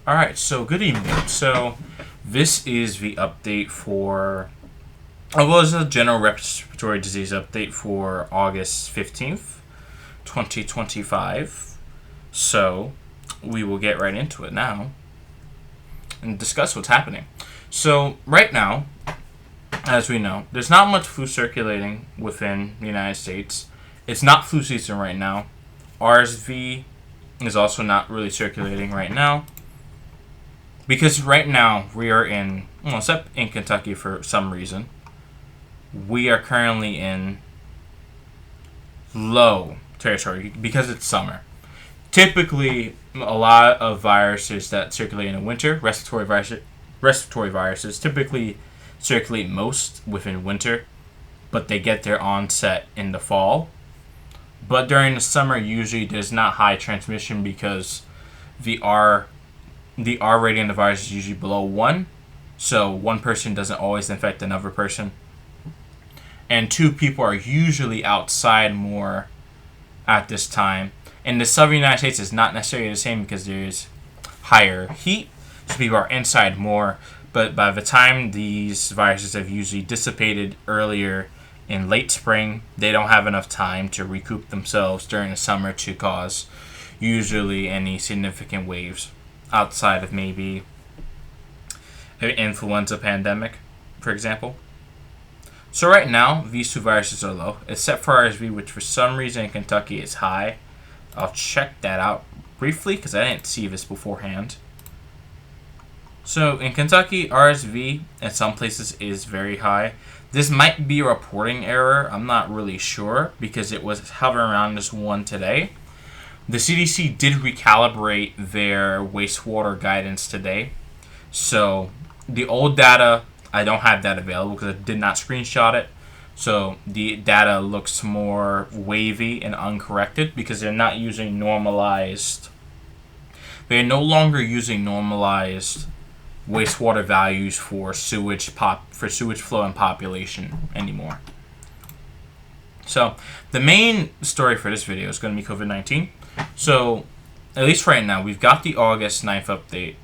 Alright, so good evening. So, this is the update for. Well, it's a general respiratory disease update for August 15th, 2025. So, we will get right into it now and discuss what's happening. So, right now, as we know, there's not much flu circulating within the United States. It's not flu season right now. RSV is also not really circulating right now. Because right now we are in, well, except in Kentucky for some reason, we are currently in low territory because it's summer. Typically, a lot of viruses that circulate in the winter, respiratory viruses, typically circulate most within winter, but they get their onset in the fall. But during the summer, usually there's not high transmission because the R rating of the virus is usually below 1. So one person doesn't always infect another person. And 2 people are usually outside more at this time. In the southern United States, it's not necessarily the same because there's higher heat. So people are inside more. But by the time these viruses have usually dissipated earlier in late spring, they don't have enough time to recoup themselves during the summer to cause usually any significant waves outside of maybe an influenza pandemic, for example. So right now, these 2 viruses are low, except for RSV, which for some reason in Kentucky is high. I'll check that out briefly because I didn't see this beforehand. So in Kentucky, RSV in some places is very high. This might be a reporting error. I'm not really sure because it was hovering around this 1 today. The CDC did recalibrate their wastewater guidance today. So the old data, I don't have that available because I did not screenshot it. So the data looks more wavy and uncorrected because they're not using normalized. They're no longer using normalized wastewater values for sewage flow and population anymore. So the main story for this video is going to be COVID-19. So, at least right now, we've got the August 9th update.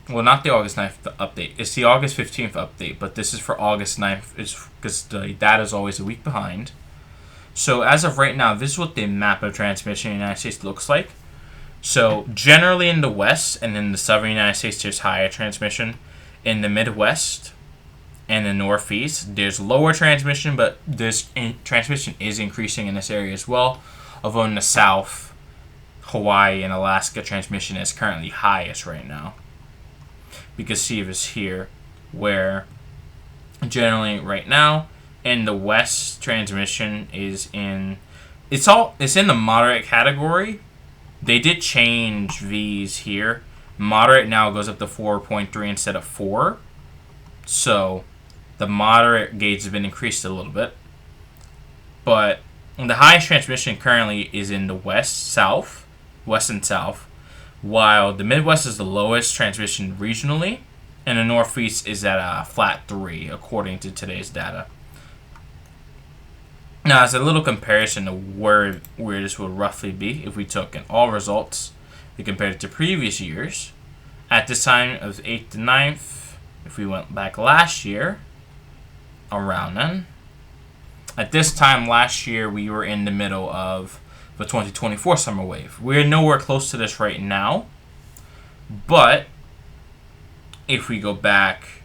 Well, not the August 9th update. It's the August 15th update, but this is for August 9th because the data is always a week behind. So, as of right now, this is what the map of transmission in the United States looks like. So, generally in the West and in the southern United States, there's higher transmission. In the Midwest and the Northeast, there's lower transmission, but this transmission is increasing in this area as well. Although in the South, Hawaii and Alaska transmission is currently highest right now. You can see this here, where generally right now in the West transmission is in it's in the moderate category. They did change these here. Moderate now goes up to 4.3 instead of 4. So the moderate gauge has been increased a little bit. But the highest transmission currently is in the west and south, while the Midwest is the lowest transmission regionally, and the Northeast is at a flat 3, according to today's data. Now, as a little comparison to where this would roughly be if we took in all results, we compared it to previous years. At this time of 8th to 9th, if we went back last year, around then, at this time last year, we were in the middle of the 2024 summer wave. We're nowhere close to this right now, but if we go back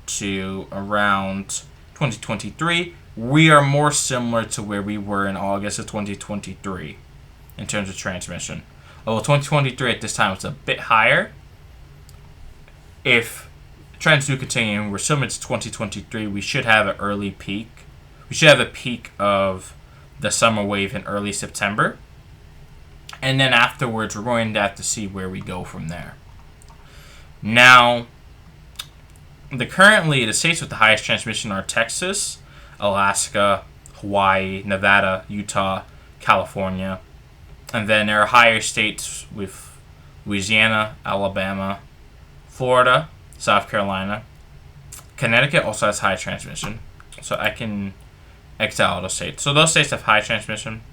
to around 2023, we are more similar to where we were in August of 2023 in terms of transmission. Although 2023 at this time was a bit higher. If trends do continue and we're similar to 2023, we should have an early peak. We should have a peak of the summer wave in early September. And then afterwards, we're going to have to see where we go from there. Now, currently, the states with the highest transmission are Texas, Alaska, Hawaii, Nevada, Utah, California. And then there are higher states with Louisiana, Alabama, Florida, South Carolina. Connecticut also has high transmission. So I can X out all those states. So those states have high transmission.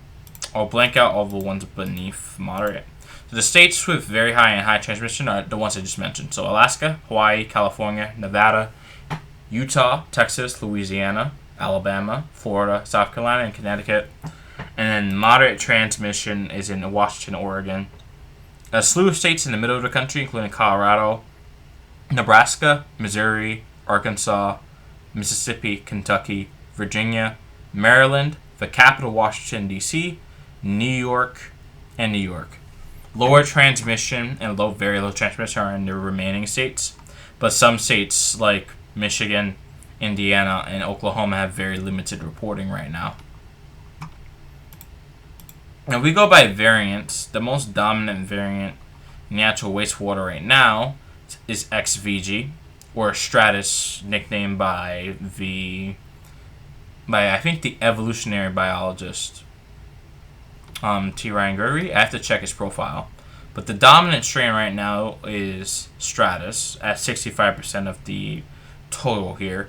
I'll blank out all the ones beneath moderate. So the states with very high and high transmission are the ones I just mentioned. So Alaska, Hawaii, California, Nevada, Utah, Texas, Louisiana, Alabama, Florida, South Carolina, and Connecticut. And then moderate transmission is in Washington, Oregon. A slew of states in the middle of the country, including Colorado, Nebraska, Missouri, Arkansas, Mississippi, Kentucky, Virginia, Maryland, the capital Washington, D.C., New York, and New York. Lower transmission and very low transmission are in the remaining states, but some states like Michigan, Indiana, and Oklahoma have very limited reporting right now. Now, if we go by variants, the most dominant variant in natural wastewater right now is XVG, or Stratus, nicknamed by I think the evolutionary biologist T. Ryan Gregory. I have to check his profile. But the dominant strain right now is Stratus at 65% of the total here.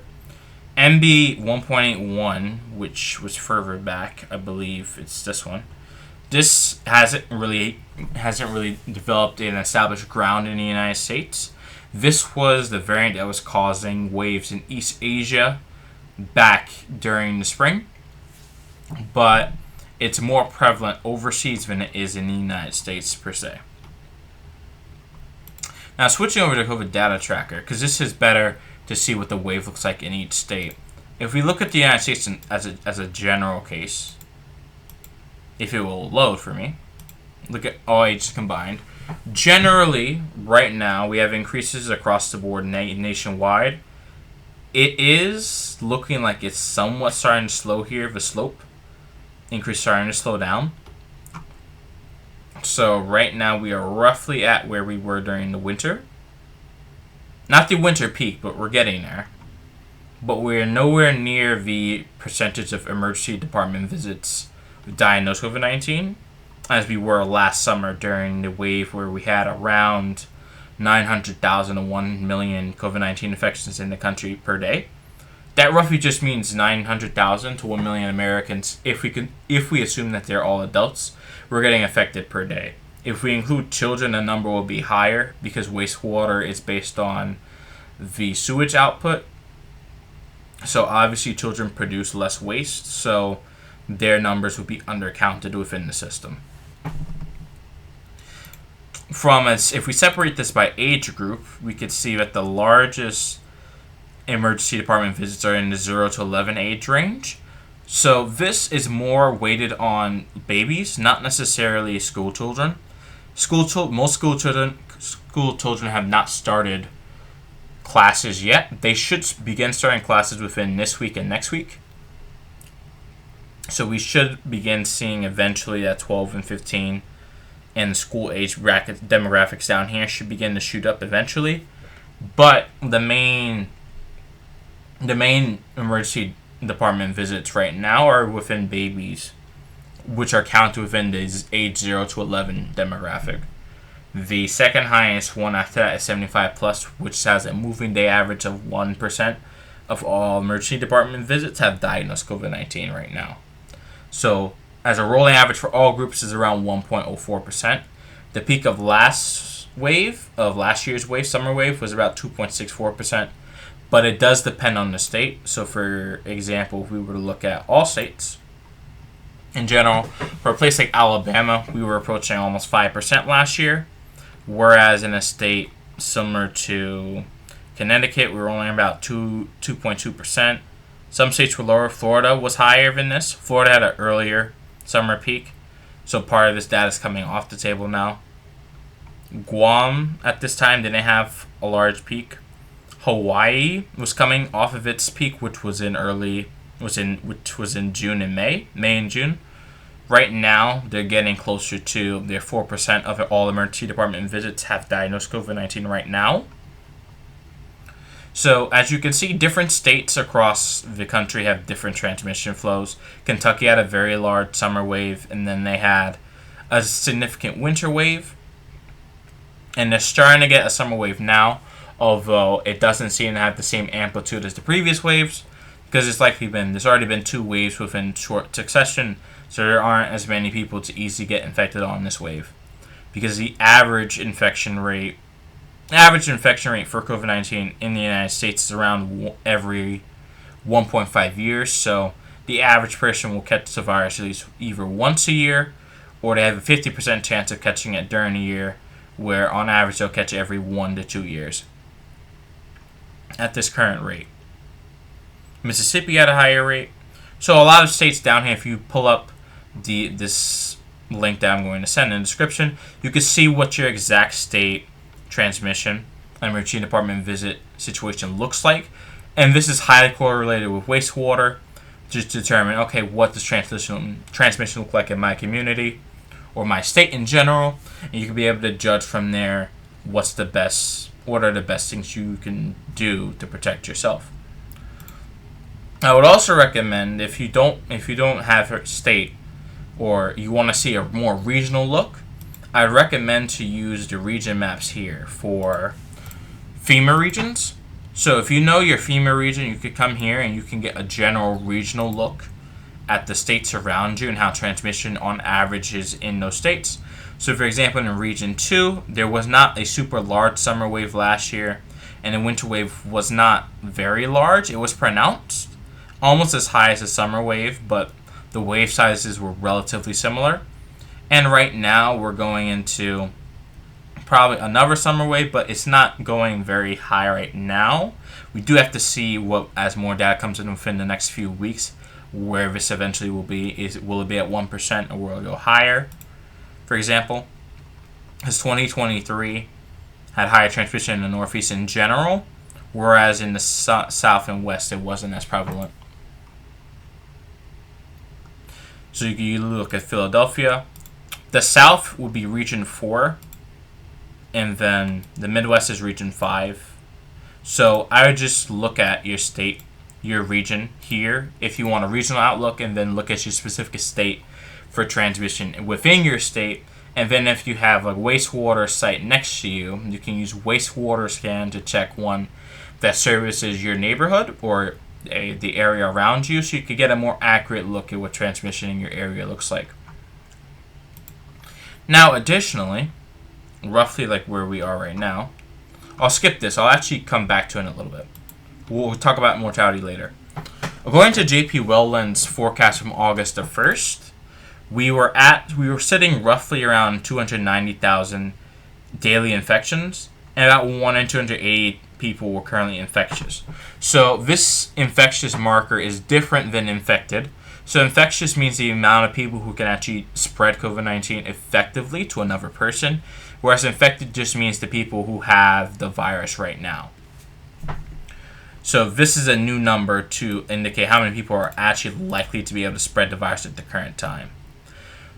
MB 1.81, which was further back, I believe it's this one. This hasn't really developed an established ground in the United States. This was the variant that was causing waves in East Asia back during the spring, but it's more prevalent overseas than it is in the United States per se. Now, switching over to COVID data tracker, because this is better to see what the wave looks like in each state. If we look at the United States as a general case, if it will load for me, look at all ages combined. Generally, right now, we have increases across the board nationwide. It is looking like it's somewhat starting to slow here, the slope. Increase starting to slow down. So right now we are roughly at where we were during the winter. Not the winter peak, but we're getting there. But we're nowhere near the percentage of emergency department visits diagnosed with COVID-19 as we were last summer during the wave where we had around 900,000 to 1 million COVID-19 infections in the country per day. That roughly just means 900,000 to 1 million Americans, if we assume that they're all adults, we're getting affected per day. If we include children, the number will be higher because wastewater is based on the sewage output. So obviously children produce less waste, so their numbers will be undercounted within the system. If we separate this by age group, we could see that the largest emergency department visits are in the 0 to 11 age range. So this is more weighted on babies, not necessarily school children. Most school children have not started classes yet. They should begin starting classes within this week and next week. So we should begin seeing eventually that 12 and 15 and school age bracket demographics down here should begin to shoot up eventually. But the main emergency department visits right now are within babies, which are counted within the age 0 to 11 demographic. The second highest one after that is 75 plus, which has a moving day average of 1% of all emergency department visits have diagnosed COVID-19 right now. So as a rolling average for all groups is around 1.04%. The peak of last year's wave, summer wave, was about 2.64%. But it does depend on the state. So for example, if we were to look at all states in general, for a place like Alabama, we were approaching almost 5% last year. Whereas in a state similar to Connecticut, we were only about 2.2%. Some states were lower. Florida was higher than this. Florida had an earlier summer peak. So part of this data is coming off the table now. Guam at this time didn't have a large peak. Hawaii was coming off of its peak, which was in June and May and June. Right now, they're getting closer to their 4% of all emergency department visits have diagnosed COVID-19 right now. So, as you can see, different states across the country have different transmission flows. Kentucky had a very large summer wave, and then they had a significant winter wave. And they're starting to get a summer wave now, although it doesn't seem to have the same amplitude as the previous waves, because there's already been 2 waves within short succession, so there aren't as many people to easily get infected on this wave. because the average infection rate for COVID-19 in the United States is around every 1.5 years. So the average person will catch the virus at least either once a year, or they have a 50% chance of catching it during a year, where on average they'll catch it every 1 to 2 years at this current rate. Mississippi had a higher rate. So a lot of states down here, if you pull up this link that I'm going to send in the description, you can see what your exact state transmission and routine department visit situation looks like. And this is highly correlated with wastewater, just to determine, okay, what does transmission look like in my community or my state in general, and you can be able to judge from there what are the best things you can do to protect yourself. I would also recommend, if you don't have a state, or you want to see a more regional look, I'd recommend to use the region maps here for FEMA regions. So if you know your FEMA region, you could come here and you can get a general regional look at the states around you and how transmission on average is in those states. So for example, in Region 2, there was not a super large summer wave last year, and the winter wave was not very large. It was pronounced, almost as high as the summer wave, but the wave sizes were relatively similar. And right now we're going into probably another summer wave, but it's not going very high right now. We do have to see what, as more data comes in within the next few weeks, where this eventually will be. Will it be at 1% or will it go higher? For example, because 2023 had higher transmission in the Northeast in general, whereas in the South and West it wasn't as prevalent. So you can look at Philadelphia. The South would be Region 4, and then the Midwest is Region 5. So I would just look at your state, your region here, if you want a regional outlook, and then look at your specific state for transmission within your state. And then if you have a wastewater site next to you, you can use wastewater scan to check one that services your neighborhood or the area around you, so you could get a more accurate look at what transmission in your area looks like. Now, additionally, roughly like where we are right now, I'll skip this. I'll actually come back to it in a little bit. We'll talk about mortality later. According to J.P. Wellland's forecast from August the 1st, we were sitting roughly around 290,000 daily infections, and about 1 in 280 people were currently infectious. So this infectious marker is different than infected. So infectious means the amount of people who can actually spread COVID-19 effectively to another person, whereas infected just means the people who have the virus right now. So this is a new number to indicate how many people are actually likely to be able to spread the virus at the current time.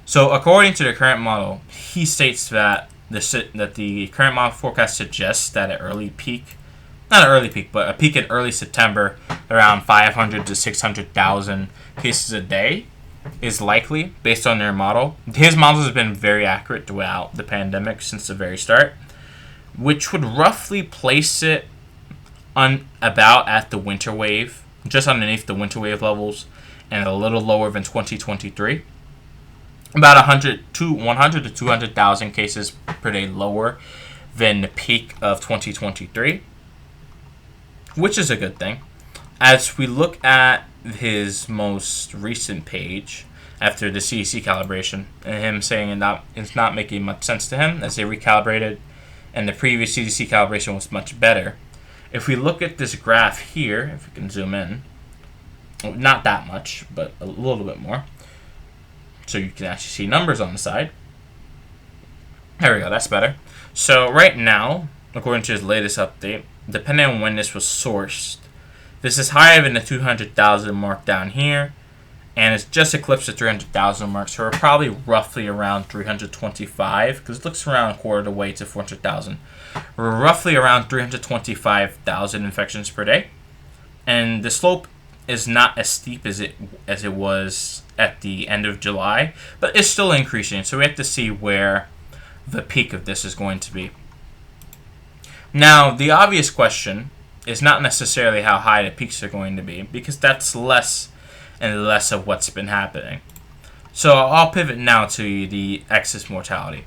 So according to the current model, he states that the current model forecast suggests that an early peak, not an early peak, but a peak in early September, around 500 to 600,000 cases a day, is likely based on their model. His model has been very accurate throughout the pandemic since the very start, which would roughly place it on about at the winter wave, just underneath the winter wave levels, and a little lower than 2023. About 100 to 200,000 cases per day lower than the peak of 2023, which is a good thing. As we look at his most recent page after the CDC calibration, and him saying it's not making much sense to him as they recalibrated, and the previous CDC calibration was much better. If we look at this graph here, if we can zoom in, not that much, but a little bit more, so you can actually see numbers on the side. There we go, that's better. So right now, according to his latest update, depending on when this was sourced, this is higher than the 200,000 mark down here, and it's just eclipsed the 300,000 mark, so we're probably roughly around 325, because it looks around a quarter of the way to 400,000. We're roughly around 325,000 infections per day, and the slope is not as steep as it was at the end of July, but it's still increasing, so we have to see where the peak of this is going to be. Now, the obvious question is not necessarily how high the peaks are going to be, because that's less and less of what's been happening. So I'll pivot now to the excess mortality.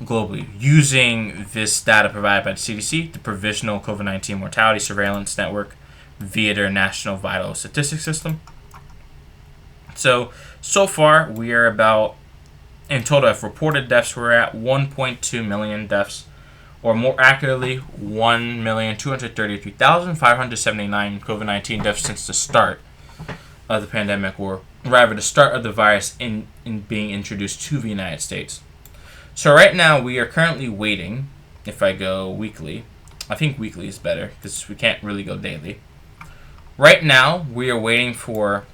globally using this data provided by the CDC, the Provisional COVID-19 Mortality Surveillance Network, via their National Vital Statistics System. So far, we are about, in total of reported deaths, we're at 1.2 million deaths, or more accurately, 1,233,579 COVID-19 deaths since the start of the pandemic, or rather the start of the virus in being introduced to the United States. So right now, we are currently waiting, if I go weekly, I think weekly is better, because we can't really go daily. Right now, we are waiting for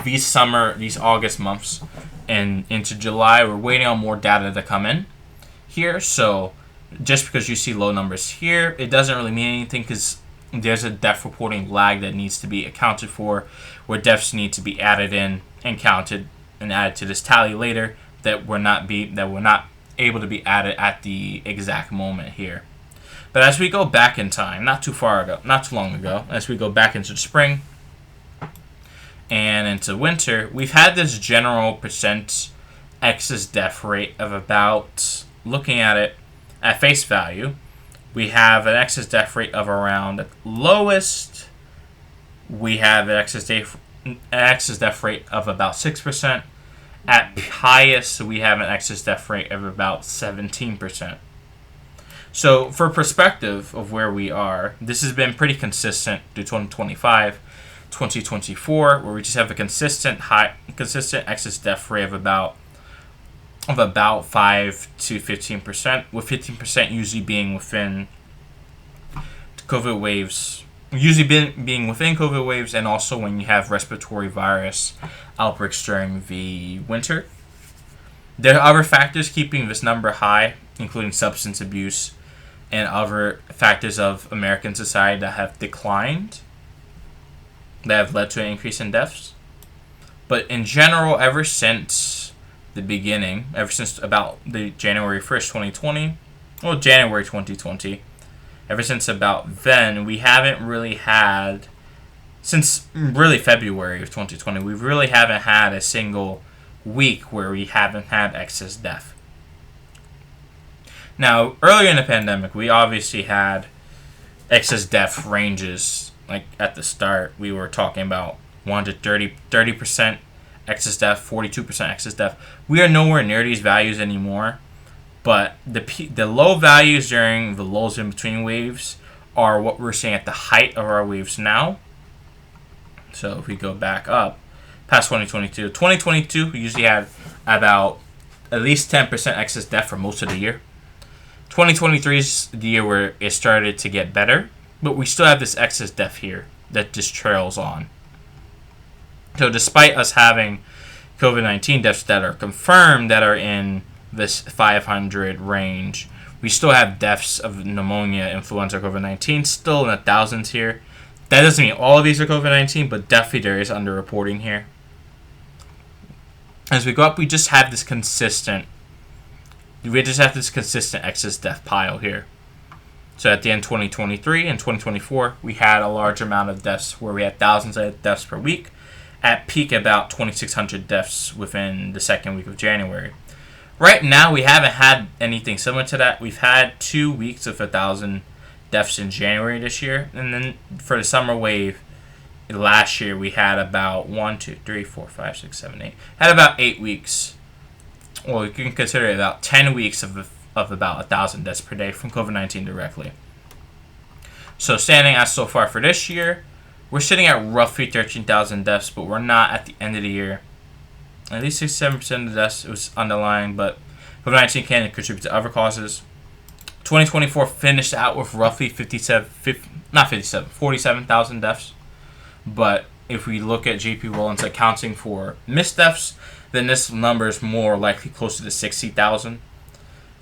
these August months, and into July, we're waiting on more data to come in here. So just because you see low numbers here, it doesn't really mean anything, because there's a death reporting lag that needs to be accounted for, where deaths need to be added in and counted and added to this tally later that were not able to be added at the exact moment here. But as we go back in time, not too long ago, as we go back into the spring and into winter, we've had this general percent excess death rate of about, looking at it at face value, we have an excess death rate of around, at lowest, we have an excess death rate of about 6%. At highest, we have an excess death rate of about 17%. So for perspective of where we are, this has been pretty consistent through 2025, 2024, where we just have a consistent excess death rate of about 5 to 15%, with 15% usually being within COVID waves, being within COVID waves, and also when you have respiratory virus outbreaks during the winter. There are other factors keeping this number high, including substance abuse and other factors of American society that have declined, that have led to an increase in deaths. But in general, ever since the beginning, ever since about the January 1st, 2020, or January 2020, ever since about then, we haven't really had, since really February of 2020, we really haven't had a single week where we haven't had excess death. Now, earlier in the pandemic, we obviously had excess death ranges. Like at the start, we were talking about 30% excess death, 42% excess death. We are nowhere near these values anymore. But the low values during the lows in between waves are what we're seeing at the height of our waves now. So if we go back up past 2022, we usually had about at least 10% excess death for most of the year. 2023 is the year where it started to get better, but we still have this excess death here that just trails on. So despite us having COVID-19 deaths that are confirmed that are in this 500 range, we still have deaths of pneumonia, influenza, COVID-19 still in the thousands here. That doesn't mean all of these are COVID-19, but definitely there is underreporting here. As we go up, we just have this consistent excess death pile here. So at the end of 2023 and 2024, we had a large amount of deaths where we had thousands of deaths per week. At peak, about 2,600 deaths within the second week of January. Right now, we haven't had anything similar to that. We've had 2 weeks of 1,000 deaths in January this year. And then for the summer wave, last year, we had about 8. Had about 8 weeks. Well, you can consider it about 10 weeks of about 1,000 deaths per day from COVID-19 directly. So standing as so far for this year, we're sitting at roughly 13,000 deaths, but we're not at the end of the year. At least 67% of the deaths, it was underlying, but COVID-19 can contribute to other causes. 2024 finished out with roughly 47,000 deaths. But if we look at JP Williams accounting for missed deaths, then this number is more likely closer to 60,000.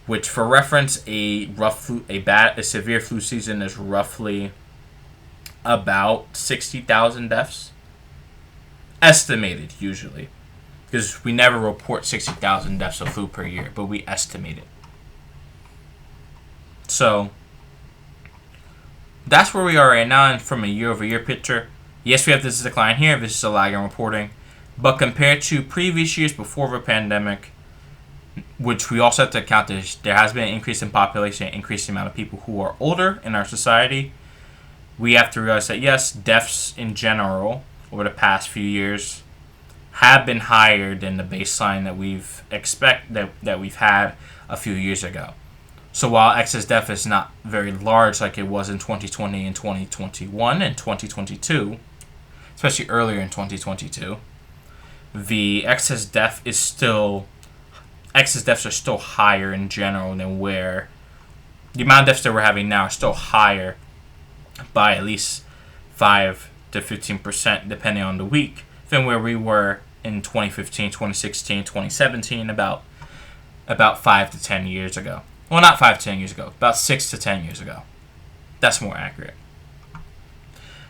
Which, for reference, a severe flu season is roughly about 60,000 deaths. Estimated, usually. Because we never report 60,000 deaths of flu per year, but we estimate it. So, that's where we are right now, and from a year-over-year picture, yes, we have this decline here. This is a lag in reporting. But compared to previous years before the pandemic, which we also have to account that there has been an increase in population, an increase in the amount of people who are older in our society. We have to realize that, yes, deaths in general over the past few years have been higher than the baseline that we've had a few years ago. So while excess death is not very large like it was in 2020 and 2021 and 2022, especially earlier in 2022, the excess deaths are still higher in general than where the amount of deaths that we're having now are still higher by at least 5 to 15% depending on the week than where we were in 2015, 2016, 2017, about 5 to 10 years ago. Well, not 5 to 10 years ago, about 6 to 10 years ago. That's more accurate.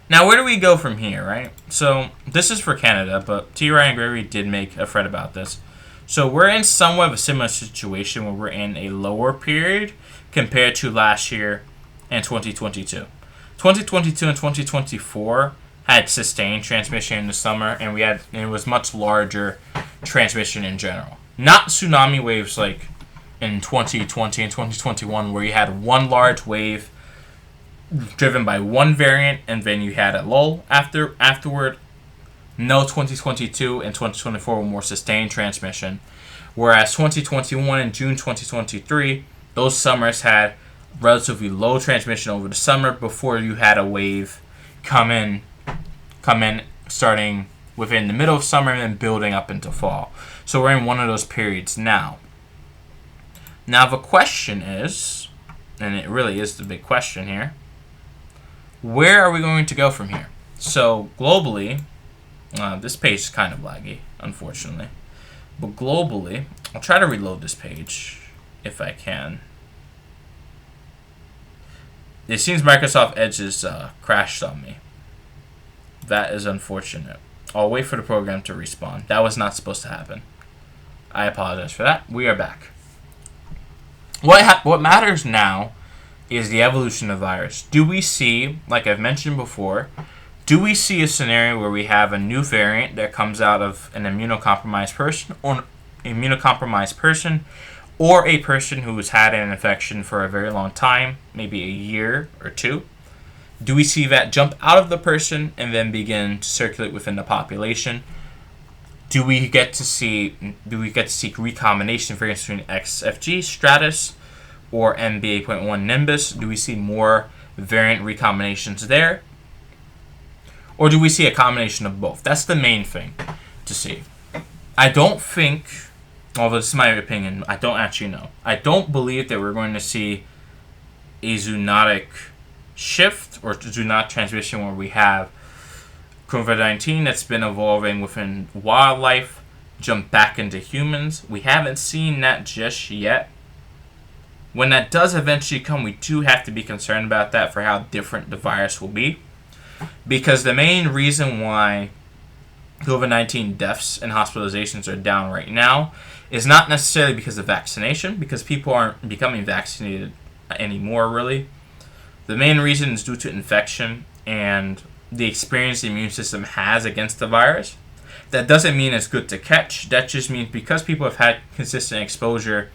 Now, where do we go from here, right? So, this is for Canada, but T. Ryan Gregory did make a thread about this. So, we're in somewhat of a similar situation where we're in a lower period compared to last year and 2022. 2022 and 2024 had sustained transmission in the summer, and it was much larger transmission in general. Not tsunami waves like in 2020 and 2021 where you had one large wave driven by one variant and then you had a lull afterward. No, 2022 and 2024 were more sustained transmission, whereas 2021 and June 2023, those summers had relatively low transmission over the summer before you had a wave come in starting within the middle of summer and then building up into fall. So we're in one of those periods now. Now the question is, and it really is the big question here, where are we going to go from here? So globally, this page is kind of laggy, unfortunately. But globally, I'll try to reload this page if I can. It seems Microsoft Edge has crashed on me. That is unfortunate. I'll wait for the program to respawn. That was not supposed to happen. I apologize for that. We are back. What matters now is the evolution of the virus. Do we see, like I've mentioned before, do we see a scenario where we have a new variant that comes out of an immunocompromised person, or a person who has had an infection for a very long time, maybe a year or two? Do we see that jump out of the person and then begin to circulate within the population? Do we get to see recombination variants between XFG, Stratus, or MB8.1 Nimbus? Do we see more variant recombinations there? Or do we see a combination of both? That's the main thing to see. I don't think, although this is my opinion, I don't actually know. I don't believe that we're going to see a zoonotic shift or zoonotic transmission where we have COVID-19 that's been evolving within wildlife jump back into humans. We haven't seen that just yet. When that does eventually come, we do have to be concerned about that for how different the virus will be. Because the main reason why COVID-19 deaths and hospitalizations are down right now is not necessarily because of vaccination, because people aren't becoming vaccinated anymore, really. The main reason is due to infection and the experience the immune system has against the virus. That doesn't mean it's good to catch. That just means because people have had consistent exposure,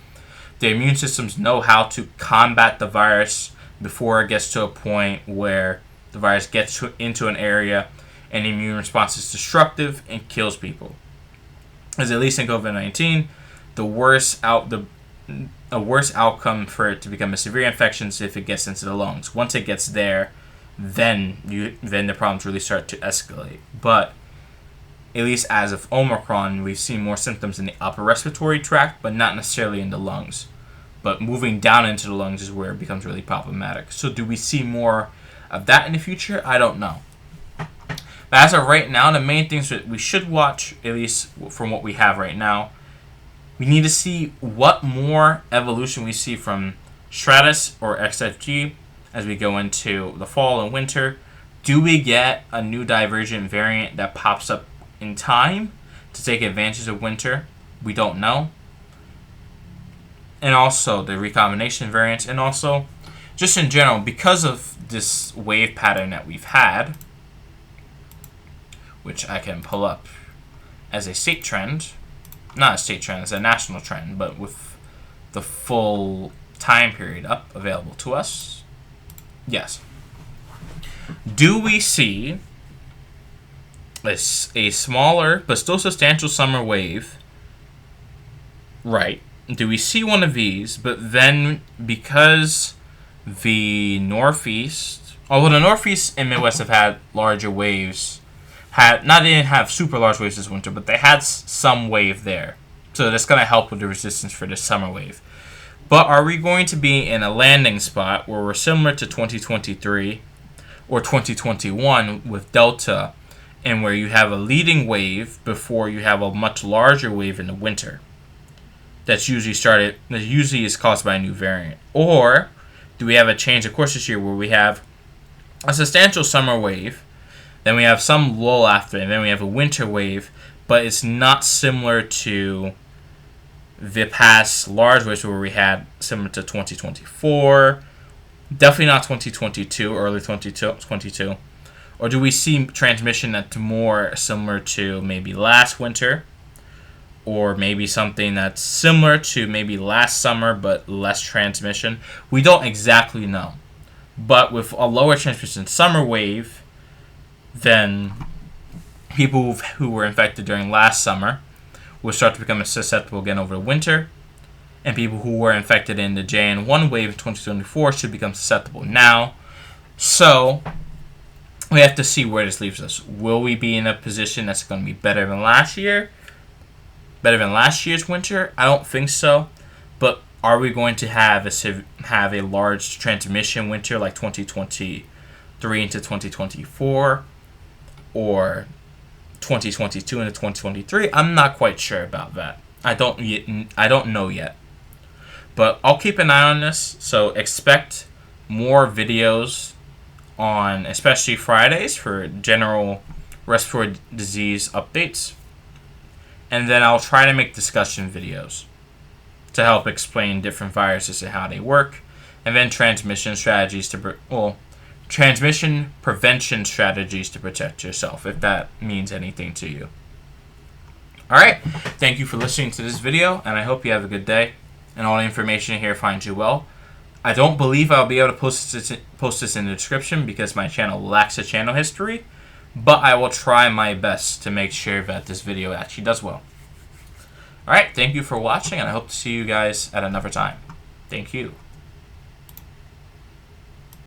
their immune systems know how to combat the virus before it gets to a point where the virus gets into an area and the immune response is destructive and kills people. As at least in COVID-19, a worse outcome for it to become a severe infection is if it gets into the lungs. Once it gets there, then the problems really start to escalate. But at least as of Omicron, we've seen more symptoms in the upper respiratory tract, but not necessarily in the lungs. But moving down into the lungs is where it becomes really problematic. So do we see more of that in the future? I don't know. But as of right now, the main things that we should watch, at least from what we have right now, we need to see what more evolution we see from Stratus or XFG as we go into the fall and winter. Do we get a new divergent variant that pops up in time to take advantage of winter? We don't know. And also the recombination variants, and also just in general, because of this wave pattern that we've had, which I can pull up as a state trend, not a state trend, as a national trend, but with the full time period up available to us. Yes. Do we see a smaller but still substantial summer wave? Right. Do we see one of these, but then because the Northeast, although the Northeast and Midwest have had larger waves, didn't have super large waves this winter, but they had some wave there. So that's going to help with the resistance for this summer wave. But are we going to be in a landing spot where we're similar to 2023 or 2021 with Delta, and where you have a leading wave before you have a much larger wave in the winter? That usually is caused by a new variant. Or do we have a change of course this year where we have a substantial summer wave, then we have some lull after, and then we have a winter wave, but it's not similar to the past large waves where we had similar to 2024, definitely not 2022, early 2022. Or do we see transmission that's more similar to maybe last winter, or maybe something that's similar to maybe last summer but less transmission? We don't exactly know. But with a lower transmission summer wave, then people who were infected during last summer will start to become susceptible again over the winter. And people who were infected in the JN1 wave in 2024 should become susceptible now. So we have to see where this leaves us. Will we be in a position that's going to be better than last year? Better than last year's winter? I don't think so. But are we going to have a large transmission winter like 2023 into 2024? Or 2022 into 2023? I'm not quite sure about that. I don't know yet. But I'll keep an eye on this. So expect more videos on especially Fridays for general respiratory disease updates. And then I'll try to make discussion videos to help explain different viruses and how they work. And then transmission prevention strategies to protect yourself, if that means anything to you. Alright, thank you for listening to this video, and I hope you have a good day, and all the information here finds you well. I don't believe I'll be able to post this in the description because my channel lacks a channel history, but I will try my best to make sure that this video actually does well. Alright, thank you for watching, and I hope to see you guys at another time. Thank you.